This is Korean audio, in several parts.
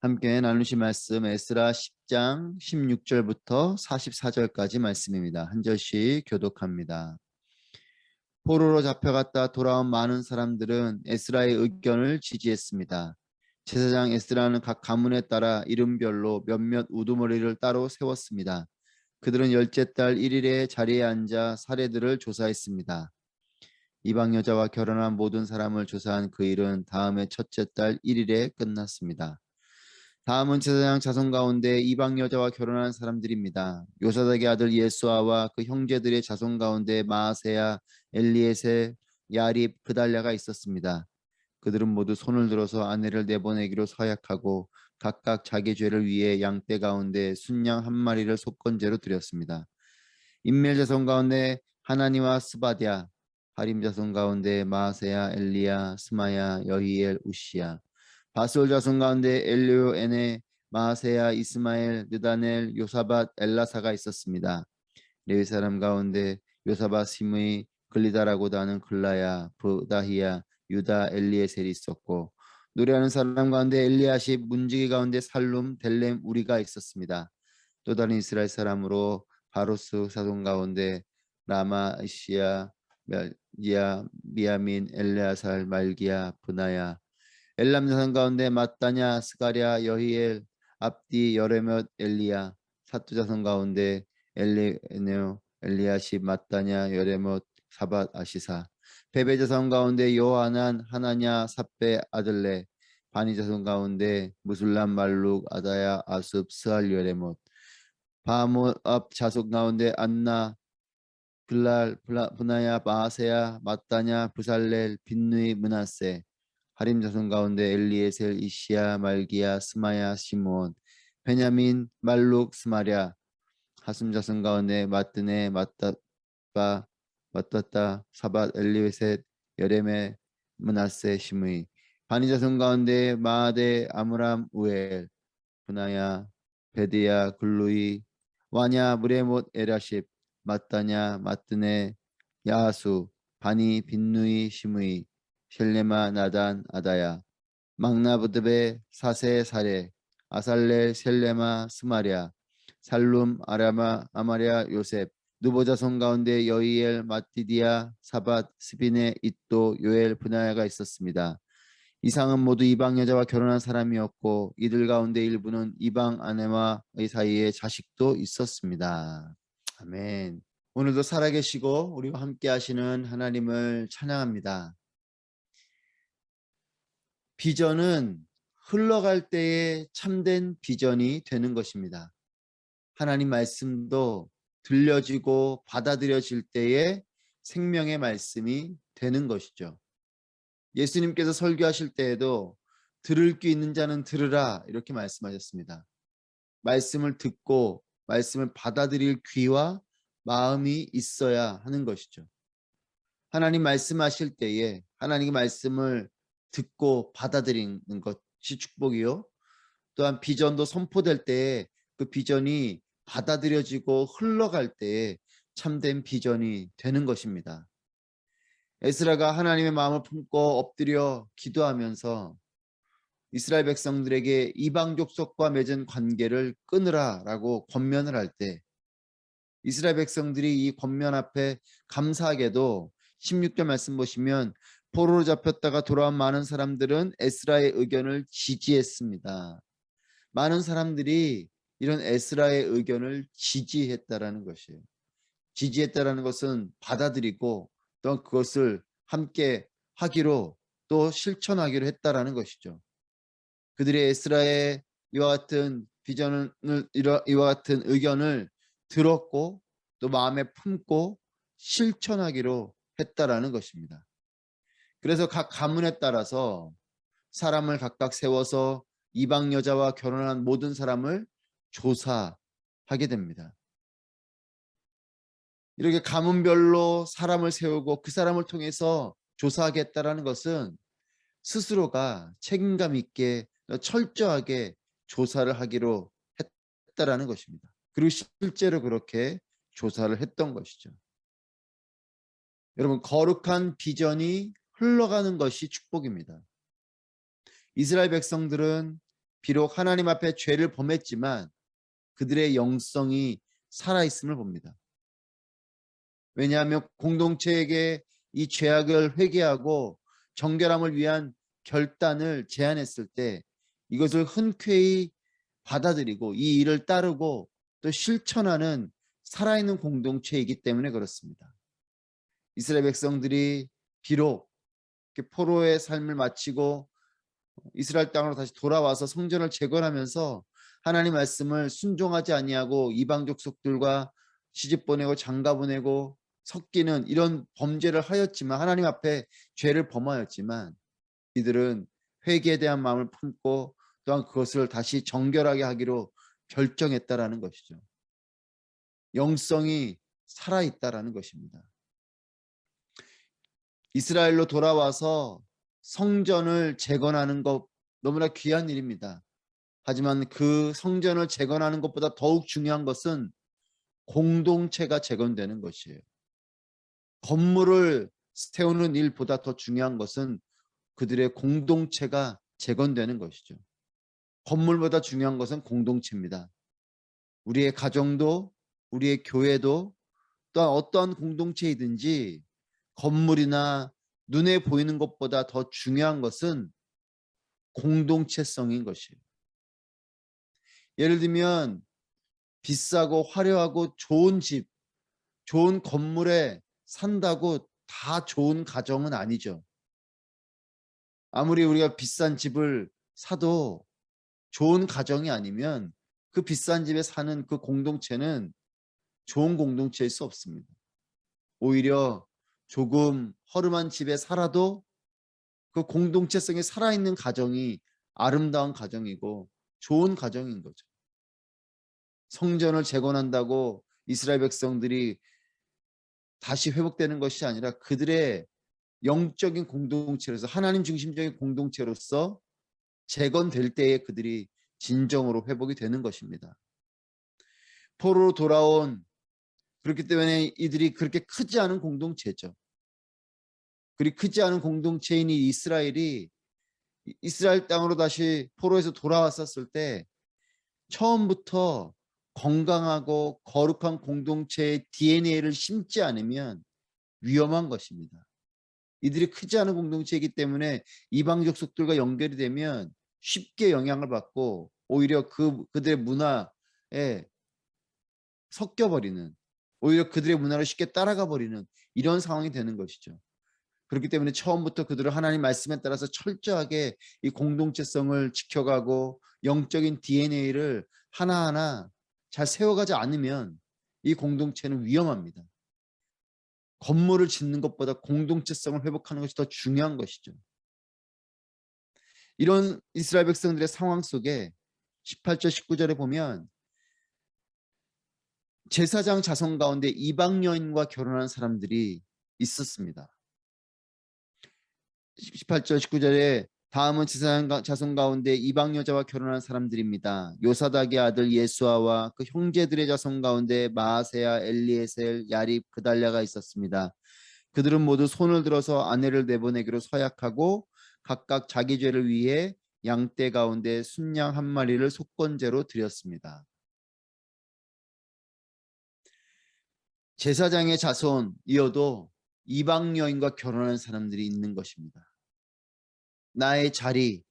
함께 나누실 말씀 에스라 10장 16절부터 44절까지 말씀입니다. 한 절씩 교독합니다. 포로로 잡혀갔다 돌아온 많은 사람들은 에스라의 의견을 지지했습니다. 제사장 에스라는 각 가문에 따라 이름별로 몇몇 우두머리를 따로 세웠습니다. 그들은 열째 달 1일에 자리에 앉아 사례들을 조사했습니다. 이방 여자와 결혼한 모든 사람을 조사한 그 일은 다음해 첫째 달 1일에 끝났습니다. 다음은 제사장 자손 가운데 이방 여자와 결혼한 사람들입니다. 요사닥의 아들 예수아와 그 형제들의 자손 가운데 마아세야, 엘리에셀, 야립, 그달랴가 있었습니다. 그들은 모두 손을 들어서 아내를 내보내기로 서약하고 각각 자기 죄를 위해 양떼 가운데 순양 한 마리를 속건제로 드렸습니다. 인멜 자손 가운데 하나니와 스바랴, 하림 자손 가운데 마아세야, 엘리야, 스마야, 여히엘, 우시야, 바솔 자손 가운데 엘리오에네, 마아세야, 이스마엘, 느다넬, 요사밧, 엘라사가 있었습니다. 레위 사람 가운데 요사밧, 시므이, 글리다라고도 하는 글라야, 부다히야, 유다, 엘리에셀이 있었고, 노래하는 사람 가운데 엘리야십, 문지기 가운데 살룸, 델렘, 우리가 있었습니다. 또 다른 이스라엘 사람으로 바로스 사손 가운데 라마, 이시야, 멜기야, 미야민, 엘레아살, 말기야, 브나야, 엘람 자손 가운데 마따냐, 스가랴, 여히엘, 압디, 여레못, 엘리야, 사투 자손 가운데 엘리에네오, 엘리야십, 마따냐, 여레못, 사밧, 아시사, 베베 자손 가운데 요하난, 하나냐, 삽베, 아들레, 바니 자손 가운데 무술람, 말룩, 아다야, 아습, 스알, 여레못, 바모압 자손 가운데 안나, 블랄, 브나야, 마아세야, 마따냐, 부살렐, 빈누이, 므낫세, 하림 자손 가운데 엘리에셀, 이시야, 말기야, 스마야, 시므온, 베냐민, 말룩, 스마랴, 하숨 자손 가운데 마뜨네, 마따빠, 마따따, 사밧, 엘리웨셋, 여레메, 므낫세, 시므이, 바니 자손 가운데 마아데, 아므람, 우엘, 브나야, 베드야, 글루이, 와냐, 무레못, 에라십, 마따냐, 마뜨네, 야하수, 바니, 빈누이, 시므이, 셸레마, 나단, 아다야, 막나브드베, 사세, 사레, 아살렐, 셀레마, 스마랴, 살룸, 아라마, 아마랴, 요셉, 누보자손 가운데 여이엘, 마띠디아, 사밧, 스비네, 잇도, 요엘, 브나야가 있었습니다. 이상은 모두 이방 여자와 결혼한 사람이었고 이들 가운데 일부는 이방 아내와의 사이에 자식도 있었습니다. 아멘. 오늘도 살아계시고 우리와 함께 하시는 하나님을 찬양합니다. 비전은 흘러갈 때에 참된 비전이 되는 것입니다. 하나님 말씀도 들려지고 받아들여질 때에 생명의 말씀이 되는 것이죠. 예수님께서 설교하실 때에도 들을 귀 있는 자는 들으라 이렇게 말씀하셨습니다. 말씀을 듣고 말씀을 받아들일 귀와 마음이 있어야 하는 것이죠. 하나님 말씀하실 때에 하나님의 말씀을 듣고 받아들이는 것이 축복이요. 또한 비전도 선포될 때에 그 비전이 받아들여지고 흘러갈 때에 참된 비전이 되는 것입니다. 에스라가 하나님의 마음을 품고 엎드려 기도하면서 이스라엘 백성들에게 이방 족속과 맺은 관계를 끊으라 라고 권면을 할 때 이스라엘 백성들이 이 권면 앞에 감사하게도 16절 말씀 보시면 포로로 잡혔다가 돌아온 많은 사람들은 에스라의 의견을 지지했습니다. 많은 사람들이 이런 에스라의 의견을 지지했다라는 것이에요. 지지했다라는 것은 받아들이고 또 그것을 함께 하기로 또 실천하기로 했다라는 것이죠. 그들이 에스라의 이와 같은 비전을 이와 같은 의견을 들었고 또 마음에 품고 실천하기로 했다라는 것입니다. 그래서 각 가문에 따라서 사람을 각각 세워서 이방 여자와 결혼한 모든 사람을 조사하게 됩니다. 이렇게 가문별로 사람을 세우고 그 사람을 통해서 조사하겠다라는 것은 스스로가 책임감 있게 철저하게 조사를 하기로 했다라는 것입니다. 그리고 실제로 그렇게 조사를 했던 것이죠. 여러분, 거룩한 비전이 흘러가는 것이 축복입니다. 이스라엘 백성들은 비록 하나님 앞에 죄를 범했지만 그들의 영성이 살아있음을 봅니다. 왜냐하면 공동체에게 이 죄악을 회개하고 정결함을 위한 결단을 제안했을 때 이것을 흔쾌히 받아들이고 이 일을 따르고 또 실천하는 살아있는 공동체이기 때문에 그렇습니다. 이스라엘 백성들이 비록 포로의 삶을 마치고 이스라엘 땅으로 다시 돌아와서 성전을 재건하면서 하나님 말씀을 순종하지 아니하고 이방 족속들과 시집 보내고 장가 보내고 섞이는 이런 범죄를 하였지만 하나님 앞에 죄를 범하였지만 이들은 회개에 대한 마음을 품고 또한 그것을 다시 정결하게 하기로 결정했다라는 것이죠. 영성이 살아있다라는 것입니다. 이스라엘로 돌아와서 성전을 재건하는 것 너무나 귀한 일입니다. 하지만 그 성전을 재건하는 것보다 더욱 중요한 것은 공동체가 재건되는 것이에요. 건물을 세우는 일보다 더 중요한 것은 그들의 공동체가 재건되는 것이죠. 건물보다 중요한 것은 공동체입니다. 우리의 가정도 우리의 교회도 또한 어떠한 공동체이든지 건물이나 눈에 보이는 것보다 더 중요한 것은 공동체성인 것이에요. 예를 들면 비싸고 화려하고 좋은 집, 좋은 건물에 산다고 다 좋은 가정은 아니죠. 아무리 우리가 비싼 집을 사도 좋은 가정이 아니면 그 비싼 집에 사는 그 공동체는 좋은 공동체일 수 없습니다. 오히려 조금 허름한 집에 살아도 그 공동체성이 살아있는 가정이 아름다운 가정이고 좋은 가정인 거죠. 성전을 재건한다고 이스라엘 백성들이 다시 회복되는 것이 아니라 그들의 영적인 공동체로서 하나님 중심적인 공동체로서 재건될 때에 그들이 진정으로 회복이 되는 것입니다. 포로로 돌아온 그렇기 때문에 이들이 그렇게 크지 않은 공동체죠. 그리 크지 않은 공동체인 이 이스라엘이 이스라엘 땅으로 다시 포로에서 돌아왔었을 때 처음부터 건강하고 거룩한 공동체의 DNA를 심지 않으면 위험한 것입니다. 이들이 크지 않은 공동체이기 때문에 이방 족속들과 연결이 되면 쉽게 영향을 받고 오히려 그들의 문화에 섞여버리는, 오히려 그들의 문화를 쉽게 따라가 버리는 이런 상황이 되는 것이죠. 그렇기 때문에 처음부터 그들은 하나님 말씀에 따라서 철저하게 이 공동체성을 지켜가고 영적인 DNA를 하나하나 잘 세워가지 않으면 이 공동체는 위험합니다. 건물을 짓는 것보다 공동체성을 회복하는 것이 더 중요한 것이죠. 이런 이스라엘 백성들의 상황 속에 18절 19절에 보면 제사장 자손 가운데 이방 여인과 결혼한 사람들이 있었습니다. 18절 19절에 다음은 제사장 자손 가운데 이방 여자와 결혼한 사람들입니다. 요사닥의 아들 예수아와 그 형제들의 자손 가운데 마아세야, 엘리에셀, 야립, 그달랴가 있었습니다. 그들은 모두 손을 들어서 아내를 내보내기로 서약하고 각각 자기 죄를 위해 양떼 가운데 순양 한 마리를 속건제로 드렸습니다. 제사장의 자손이어도 이방 여인과 결혼한 사람들이 있는 것입니다. 나의 자리,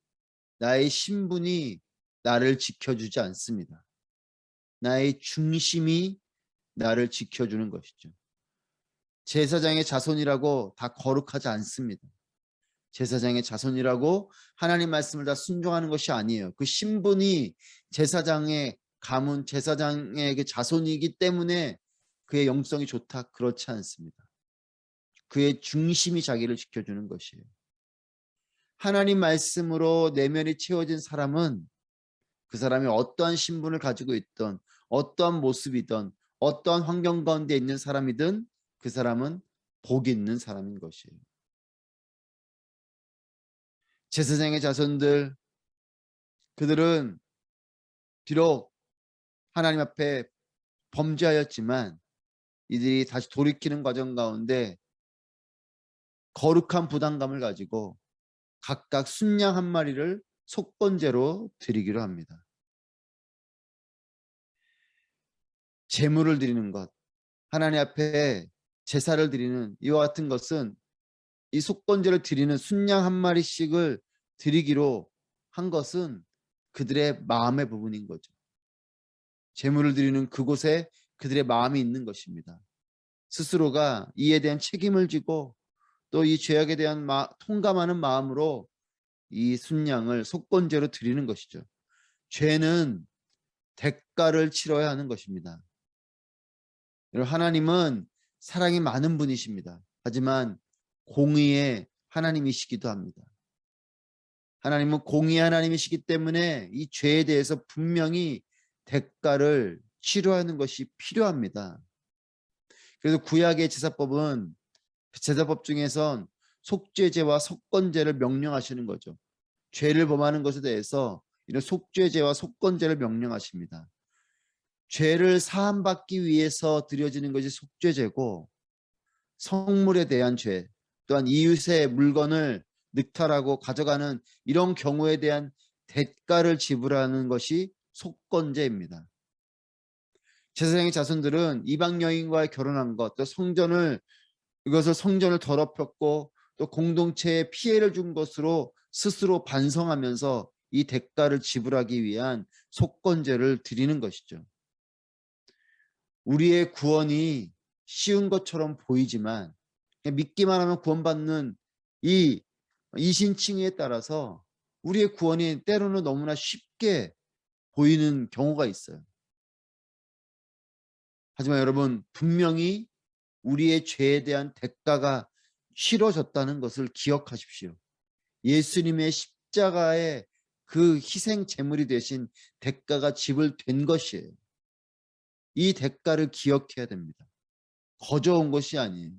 나의 신분이 나를 지켜주지 않습니다. 나의 중심이 나를 지켜주는 것이죠. 제사장의 자손이라고 다 거룩하지 않습니다. 제사장의 자손이라고 하나님 말씀을 다 순종하는 것이 아니에요. 그 신분이 제사장의 가문, 제사장의 그 자손이기 때문에 그의 영성이 좋다, 그렇지 않습니다. 그의 중심이 자기를 지켜주는 것이에요. 하나님 말씀으로 내면이 채워진 사람은 그 사람이 어떠한 신분을 가지고 있던 어떠한 모습이든 어떠한 환경 가운데 있는 사람이든 그 사람은 복 있는 사람인 것이에요. 제사장의 자손들, 그들은 비록 하나님 앞에 범죄하였지만 이들이 다시 돌이키는 과정 가운데 거룩한 부담감을 가지고 각각 순양 한 마리를 속건제로 드리기로 합니다. 제물을 드리는 것, 하나님 앞에 제사를 드리는 이와 같은 것은 이 속건제를 드리는 순양 한 마리씩을 드리기로 한 것은 그들의 마음의 부분인 거죠. 제물을 드리는 그곳에 그들의 마음이 있는 것입니다. 스스로가 이에 대한 책임을 지고 또 이 죄악에 대한 통감하는 마음으로 이 순양을 속건제로 드리는 것이죠. 죄는 대가를 치러야 하는 것입니다. 하나님은 사랑이 많은 분이십니다. 하지만 공의의 하나님이시기도 합니다. 하나님은 공의의 하나님이시기 때문에 이 죄에 대해서 분명히 대가를 치료하는 것이 필요합니다. 그래서 구약의 제사법은 제사법 중에선 속죄제와 속건제를 명령하시는 거죠. 죄를 범하는 것에 대해서 이런 속죄제와 속건제를 명령하십니다. 죄를 사함받기 위해서 드려지는 것이 속죄제고, 성물에 대한 죄, 또한 이웃의 물건을 늑탈하고 가져가는 이런 경우에 대한 대가를 지불하는 것이 속건제입니다. 제사장의 자손들은 이방 여인과 결혼한 것, 또 이것을 성전을 더럽혔고 또 공동체에 피해를 준 것으로 스스로 반성하면서 이 대가를 지불하기 위한 속건제를 드리는 것이죠. 우리의 구원이 쉬운 것처럼 보이지만 믿기만 하면 구원받는 이 이신칭의에 따라서 우리의 구원이 때로는 너무나 쉽게 보이는 경우가 있어요. 하지만 여러분, 분명히 우리의 죄에 대한 대가가 치러졌다는 것을 기억하십시오. 예수님의 십자가의 그 희생 제물이 되신 대가가 지불된 것이에요. 이 대가를 기억해야 됩니다. 거저 온 것이 아니에요.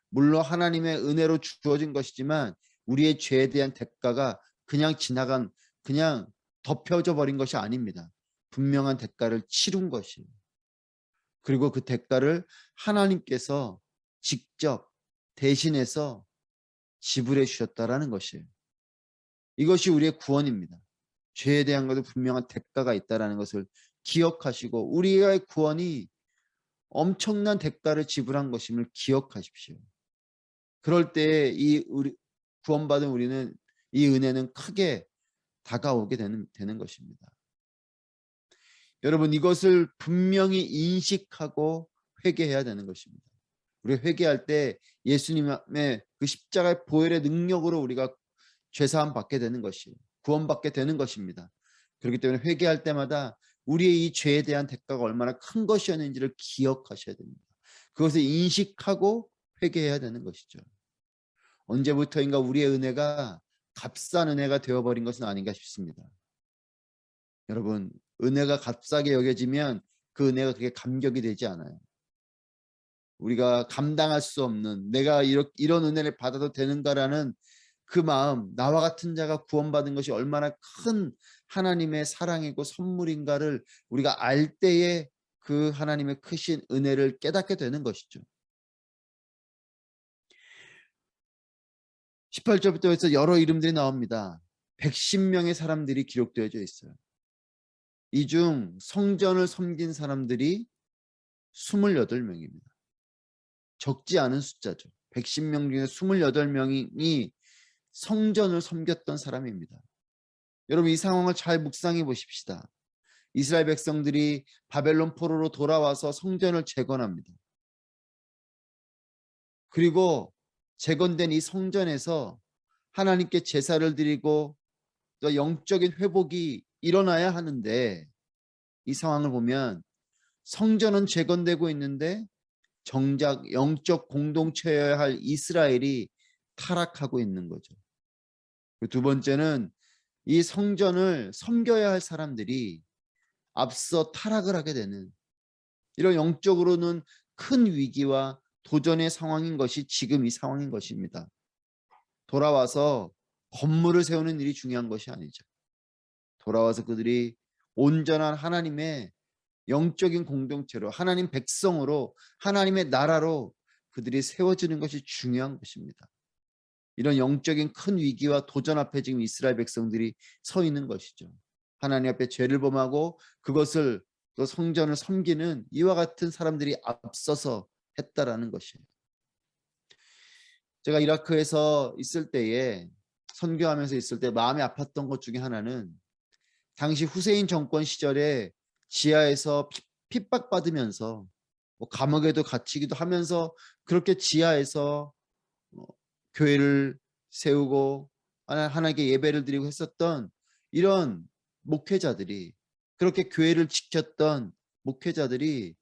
물론 하나님의 은혜로 주어진 것이지만 우리의 죄에 대한 대가가 그냥 덮여져 버린 것이 아닙니다. 분명한 대가를 치른 것이에요. 그리고 그 대가를 하나님께서 직접 대신해서 지불해 주셨다라는 것이에요. 이것이 우리의 구원입니다. 죄에 대한 것도 분명한 대가가 있다는 것을 기억하시고 우리의 구원이 엄청난 대가를 지불한 것임을 기억하십시오. 그럴 때 우리 구원받은 우리는 이 은혜는 크게 다가오게 되는 것입니다. 여러분, 이것을 분명히 인식하고 회개해야 되는 것입니다. 우리 회개할 때 예수님의 그 십자가의 보혈의 능력으로 우리가 죄사함 받게 되는 것이에요. 구원받게 되는 것입니다. 그렇기 때문에 회개할 때마다 우리의 이 죄에 대한 대가가 얼마나 큰 것이었는지를 기억하셔야 됩니다. 그것을 인식하고 회개해야 되는 것이죠. 언제부터인가 우리의 은혜가 값싼 은혜가 되어버린 것은 아닌가 싶습니다. 여러분, 은혜가 값싸게 여겨지면 그 은혜가 그렇게 감격이 되지 않아요. 우리가 감당할 수 없는, 내가 이런 은혜를 받아도 되는가라는 그 마음, 나와 같은 자가 구원받은 것이 얼마나 큰 하나님의 사랑이고 선물인가를 우리가 알 때에 그 하나님의 크신 은혜를 깨닫게 되는 것이죠. 18절부터 해서 여러 이름들이 나옵니다. 110명의 사람들이 기록되어져 있어요. 이 중 성전을 섬긴 사람들이 28명입니다. 적지 않은 숫자죠. 110명 중에 28명이 성전을 섬겼던 사람입니다. 여러분, 이 상황을 잘 묵상해 보십시다. 이스라엘 백성들이 바벨론 포로로 돌아와서 성전을 재건합니다. 그리고 재건된 이 성전에서 하나님께 제사를 드리고 또 영적인 회복이 일어나야 하는데, 이 상황을 보면 성전은 재건되고 있는데 정작 영적 공동체여야 할 이스라엘이 타락하고 있는 거죠. 두 번째는 이 성전을 섬겨야 할 사람들이 앞서 타락을 하게 되는, 이런 영적으로는 큰 위기와 도전의 상황인 것이 지금 이 상황인 것입니다. 돌아와서 건물을 세우는 일이 중요한 것이 아니죠. 돌아와서 그들이 온전한 하나님의 영적인 공동체로, 하나님 백성으로, 하나님의 나라로 그들이 세워지는 것이 중요한 것입니다. 이런 영적인 큰 위기와 도전 앞에 지금 이스라엘 백성들이 서 있는 것이죠. 하나님 앞에 죄를 범하고 그것을 또 성전을 섬기는 이와 같은 사람들이 앞서서 했다라는 것이에요. 제가 이라크에서 있을 때에 선교하면서 있을 때 마음이 아팠던 것 중에 하나는 당시 후세인 정권 시절에 지하에서 핍박받으면서 뭐 감옥에도 갇히기도 하면서 그렇게 지하에서 교회를 세우고 하나님께 예배를 드리고 했었던 이런 목회자들이, 그렇게 교회를 지켰던 목회자들이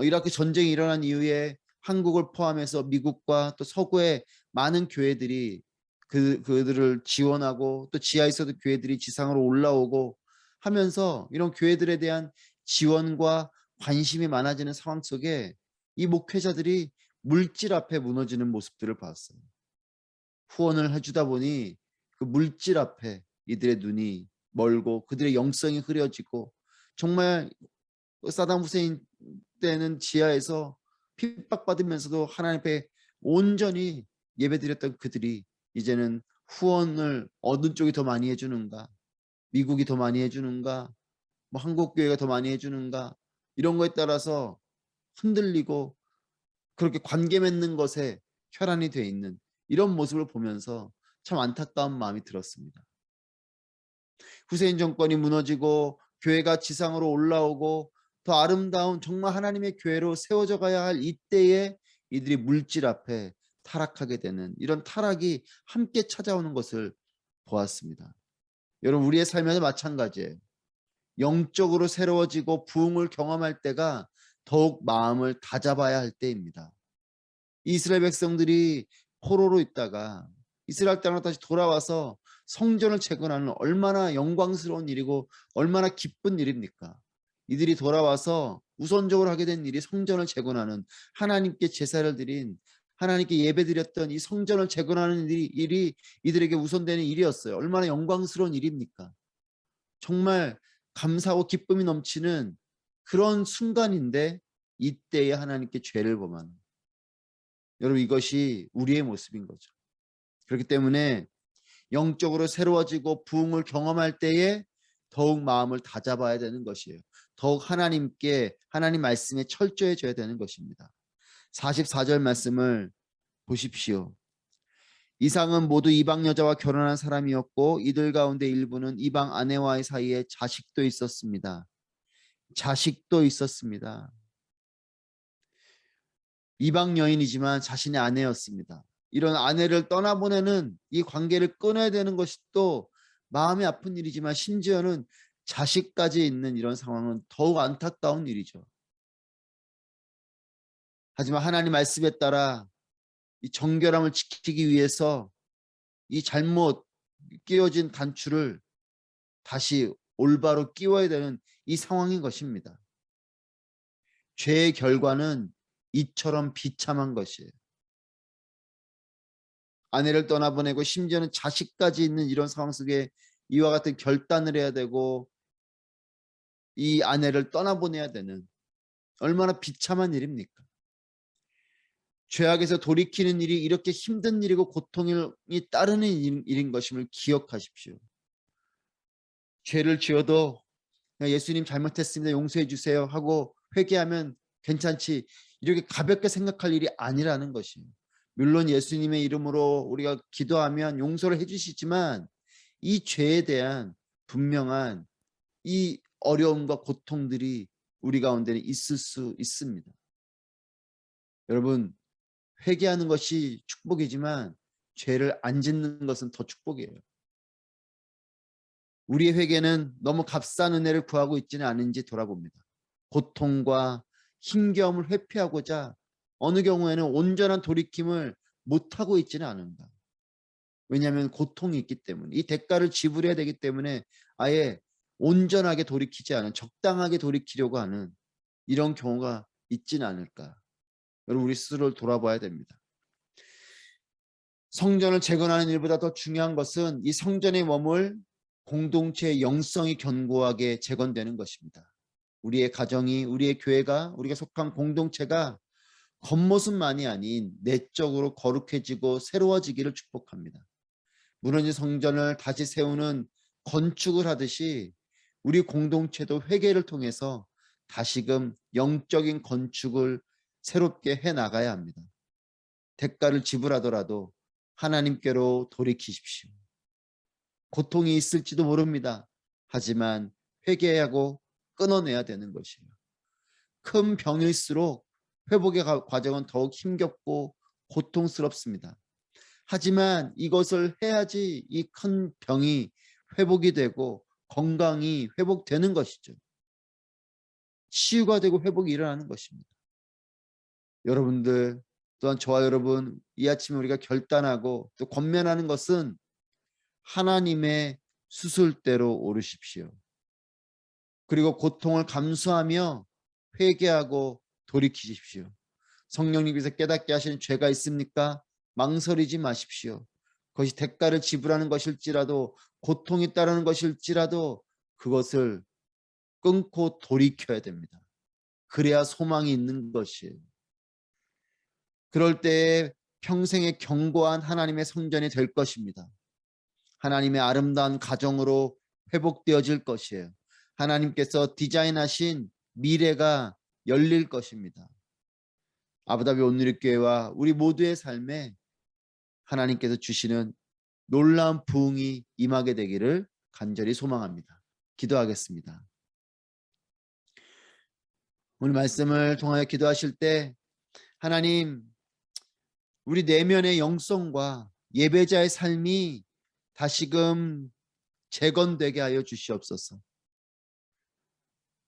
이라크 전쟁이 일어난 이후에 한국을 포함해서 미국과 또 서구의 많은 교회들이 그들을 지원하고 또 지하에서도 교회들이 지상으로 올라오고 하면서 이런 교회들에 대한 지원과 관심이 많아지는 상황 속에 이 목회자들이 물질 앞에 무너지는 모습들을 봤어요. 후원을 해주다 보니 그 물질 앞에 이들의 눈이 멀고 그들의 영성이 흐려지고, 정말 사담 후세인 때는 지하에서 핍박받으면서도 하나님 앞에 온전히 예배드렸던 그들이 이제는 후원을 어느 쪽이 더 많이 해주는가, 미국이 더 많이 해주는가, 뭐 한국 교회가 더 많이 해주는가, 이런 거에 따라서 흔들리고 그렇게 관계 맺는 것에 혈안이 돼 있는 이런 모습을 보면서 참 안타까운 마음이 들었습니다. 후세인 정권이 무너지고 교회가 지상으로 올라오고 더 아름다운 정말 하나님의 교회로 세워져 가야 할 이때에 이들이 물질 앞에 타락하게 되는 이런 타락이 함께 찾아오는 것을 보았습니다. 여러분, 우리의 삶에도 마찬가지예요. 영적으로 새로워지고 부흥을 경험할 때가 더욱 마음을 다잡아야 할 때입니다. 이스라엘 백성들이 포로로 있다가 이스라엘 땅으로 다시 돌아와서 성전을 재건하는 얼마나 영광스러운 일이고 얼마나 기쁜 일입니까? 이들이 돌아와서 우선적으로 하게 된 일이 성전을 재건하는, 하나님께 제사를 드린, 하나님께 예배드렸던 이 성전을 재건하는 일이 이들에게 우선되는 일이었어요. 얼마나 영광스러운 일입니까? 정말 감사하고 기쁨이 넘치는 그런 순간인데 이때에 하나님께 죄를 범하는, 여러분, 이것이 우리의 모습인 거죠. 그렇기 때문에 영적으로 새로워지고 부흥을 경험할 때에 더욱 마음을 다잡아야 되는 것이에요. 더욱 하나님께, 하나님 말씀에 철저해져야 되는 것입니다. 44절 말씀을 보십시오. 이상은 모두 이방 여자와 결혼한 사람이었고 이들 가운데 일부는 이방 아내와의 사이에 자식도 있었습니다. 자식도 있었습니다. 이방 여인이지만 자신의 아내였습니다. 이런 아내를 떠나보내는 이 관계를 끊어야 되는 것이 또 마음이 아픈 일이지만 심지어는 자식까지 있는 이런 상황은 더욱 안타까운 일이죠. 하지만 하나님 말씀에 따라 이 정결함을 지키기 위해서 이 잘못 끼워진 단추를 다시 올바로 끼워야 되는 이 상황인 것입니다. 죄의 결과는 이처럼 비참한 것이에요. 아내를 떠나보내고 심지어는 자식까지 있는 이런 상황 속에 이와 같은 결단을 해야 되고 이 아내를 떠나보내야 되는, 얼마나 비참한 일입니까? 죄악에서 돌이키는 일이 이렇게 힘든 일이고 고통이 따르는 일인 것임을 기억하십시오. 죄를 지어도 예수님 잘못했습니다, 용서해 주세요 하고 회개하면 괜찮지, 이렇게 가볍게 생각할 일이 아니라는 것이에요. 물론 예수님의 이름으로 우리가 기도하면 용서를 해주시지만 이 죄에 대한 분명한 이 어려움과 고통들이 우리 가운데는 있을 수 있습니다. 여러분, 회개하는 것이 축복이지만 죄를 안 짓는 것은 더 축복이에요. 우리의 회개는 너무 값싼 은혜를 구하고 있지는 않은지 돌아봅니다. 고통과 힘겨움을 회피하고자 어느 경우에는 온전한 돌이킴을 못하고 있지는 않은가. 왜냐하면 고통이 있기 때문에, 이 대가를 지불해야 되기 때문에 아예 온전하게 돌이키지 않은, 적당하게 돌이키려고 하는 이런 경우가 있지는 않을까. 여러분, 우리 스스로를 돌아봐야 됩니다. 성전을 재건하는 일보다 더 중요한 것은 이 성전에 머물 공동체의 영성이 견고하게 재건되는 것입니다. 우리의 가정이, 우리의 교회가, 우리가 속한 공동체가 겉모습만이 아닌 내적으로 거룩해지고 새로워지기를 축복합니다. 무너진 성전을 다시 세우는 건축을 하듯이 우리 공동체도 회개를 통해서 다시금 영적인 건축을 새롭게 해 나가야 합니다. 대가를 지불하더라도 하나님께로 돌이키십시오. 고통이 있을지도 모릅니다. 하지만 회개하고 끊어내야 되는 것이에요. 큰 병일수록 회복의 과정은 더욱 힘겹고 고통스럽습니다. 하지만 이것을 해야지 이 큰 병이 회복이 되고 건강이 회복되는 것이죠. 치유가 되고 회복이 일어나는 것입니다. 여러분들 또한 저와 여러분 이 아침에 우리가 결단하고 또 권면하는 것은 하나님의 수술대로 오르십시오. 그리고 고통을 감수하며 회개하고 돌이키십시오. 성령님께서 깨닫게 하시는 죄가 있습니까? 망설이지 마십시오. 그것이 대가를 지불하는 것일지라도 고통이 따르는 것일지라도 그것을 끊고 돌이켜야 됩니다. 그래야 소망이 있는 것이에요. 그럴 때에 평생의 견고한 하나님의 성전이 될 것입니다. 하나님의 아름다운 가정으로 회복되어질 것이에요. 하나님께서 디자인하신 미래가 열릴 것입니다. 아부다비 온누리교회와 우리 모두의 삶에 하나님께서 주시는 놀라운 부흥이 임하게 되기를 간절히 소망합니다. 기도하겠습니다. 오늘 말씀을 통하여 기도하실 때 하나님, 우리 내면의 영성과 예배자의 삶이 다시금 재건되게 하여 주시옵소서.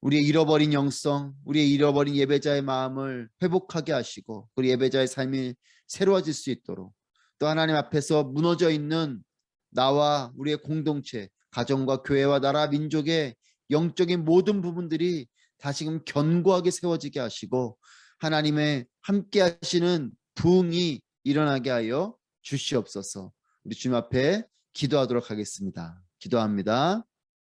우리의 잃어버린 영성, 우리의 잃어버린 예배자의 마음을 회복하게 하시고 우리 예배자의 삶이 새로워질 수 있도록 또 하나님 앞에서 무너져 있는 나와 우리의 공동체, 가정과 교회와 나라, 민족의 영적인 모든 부분들이 다시금 견고하게 세워지게 하시고 하나님의 함께 하시는 부흥이 일어나게 하여 주시옵소서. 우리 주님 앞에 기도하도록 하겠습니다. 기도합니다.